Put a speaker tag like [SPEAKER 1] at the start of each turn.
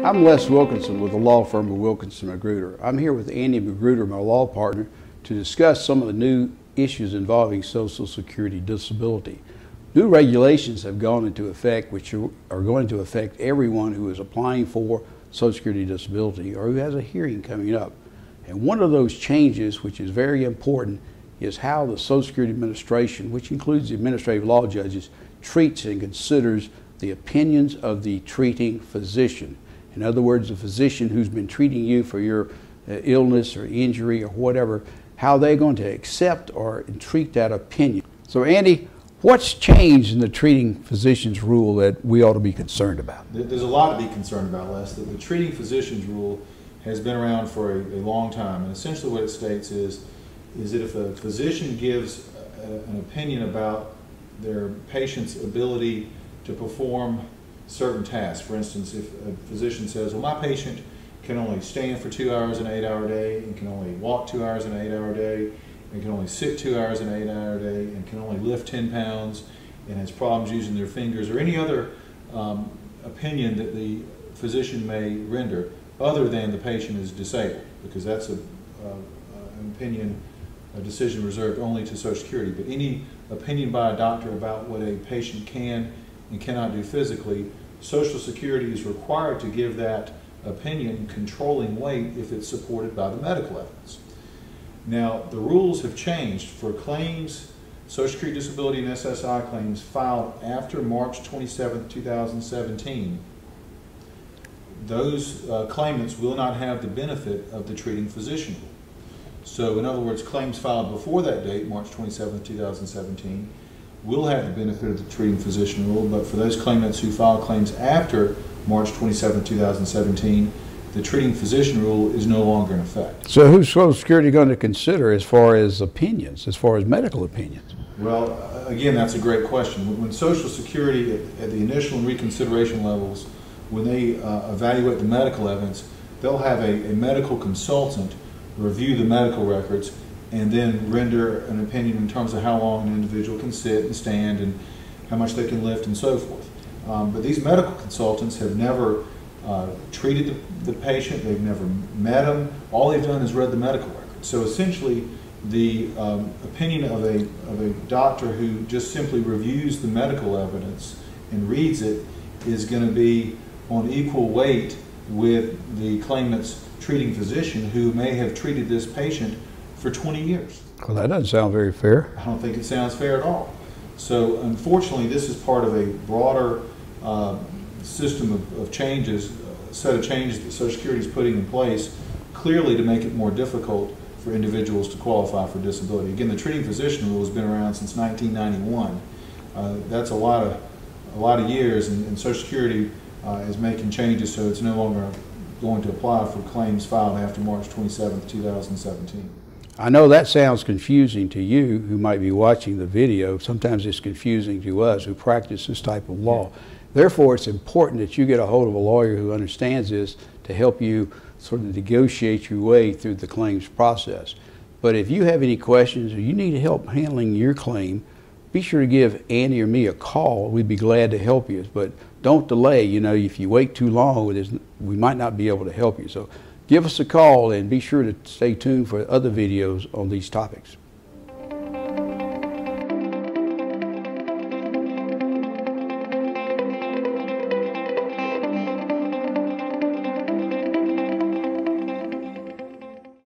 [SPEAKER 1] I'm Les Wilkinson with the law firm of Wilkinson Magruder. I'm here with Andy Magruder, my law partner, to discuss some of the new issues involving Social Security disability. New regulations have gone into effect which are going to affect everyone who is applying for Social Security disability or who has a hearing coming up. And one of those changes, which is very important, is how the Social Security Administration, which includes the administrative law judges, treats and considers the opinions of the treating physician. In other words, the physician who's been treating you for your illness or injury or whatever, how they're going to accept or treat that opinion. So Andy, what's changed in the treating physician's rule that we ought to be concerned about?
[SPEAKER 2] There's a lot to be concerned about, Les. The treating physician's rule has been around for a long time, and essentially what it states is that if a physician gives an opinion about their patient's ability to perform certain tasks. For instance, if a physician says, well, my patient can only stand for 2 hours in an 8-hour day, and can only walk 2 hours in an 8-hour day, and can only sit 2 hours in an 8-hour day, and can only lift 10 pounds, and has problems using their fingers, or any other opinion that the physician may render other than the patient is disabled, because that's an opinion, a decision reserved only to Social Security. But any opinion by a doctor about what a patient can and cannot do physically, Social Security is required to give that opinion controlling weight if it's supported by the medical evidence. Now, the rules have changed for claims, Social Security disability and SSI claims filed after March 27, 2017. Those claimants will not have the benefit of the treating physician rule. So, in other words, claims filed before that date, March 27, 2017, will have the benefit of the treating physician rule, but for those claimants who file claims after March 27, 2017, the treating physician rule is no longer in effect.
[SPEAKER 1] So who's Social Security going to consider as far as opinions, as far as medical opinions?
[SPEAKER 2] Well, again, that's a great question. When Social Security, at the initial and reconsideration levels, when they evaluate the medical evidence, they'll have a medical consultant review the medical records and then render an opinion in terms of how long an individual can sit and stand and how much they can lift and so forth. But these medical consultants have never treated the patient, they've never met him, all they've done is read the medical record. So essentially the opinion of a doctor who just simply reviews the medical evidence and reads it is going to be on equal weight with the claimant's treating physician who may have treated this patient for 20 years.
[SPEAKER 1] Well, that doesn't sound very fair.
[SPEAKER 2] I don't think it sounds fair at all. So unfortunately, this is part of a broader system of changes, set of changes that Social Security is putting in place, clearly to make it more difficult for individuals to qualify for disability. Again, the treating physician rule has been around since 1991. That's a lot of years, and Social Security is making changes so it's no longer going to apply for claims filed after March 27, 2017.
[SPEAKER 1] I know that sounds confusing to you who might be watching the video. Sometimes it's confusing to us who practice this type of law. Therefore, it's important that you get a hold of a lawyer who understands this to help you sort of negotiate your way through the claims process. But if you have any questions or you need help handling your claim, be sure to give Andy or me a call. We'd be glad to help you. But don't delay. You know, if you wait too long, we might not be able to help you. So give us a call and be sure to stay tuned for other videos on these topics.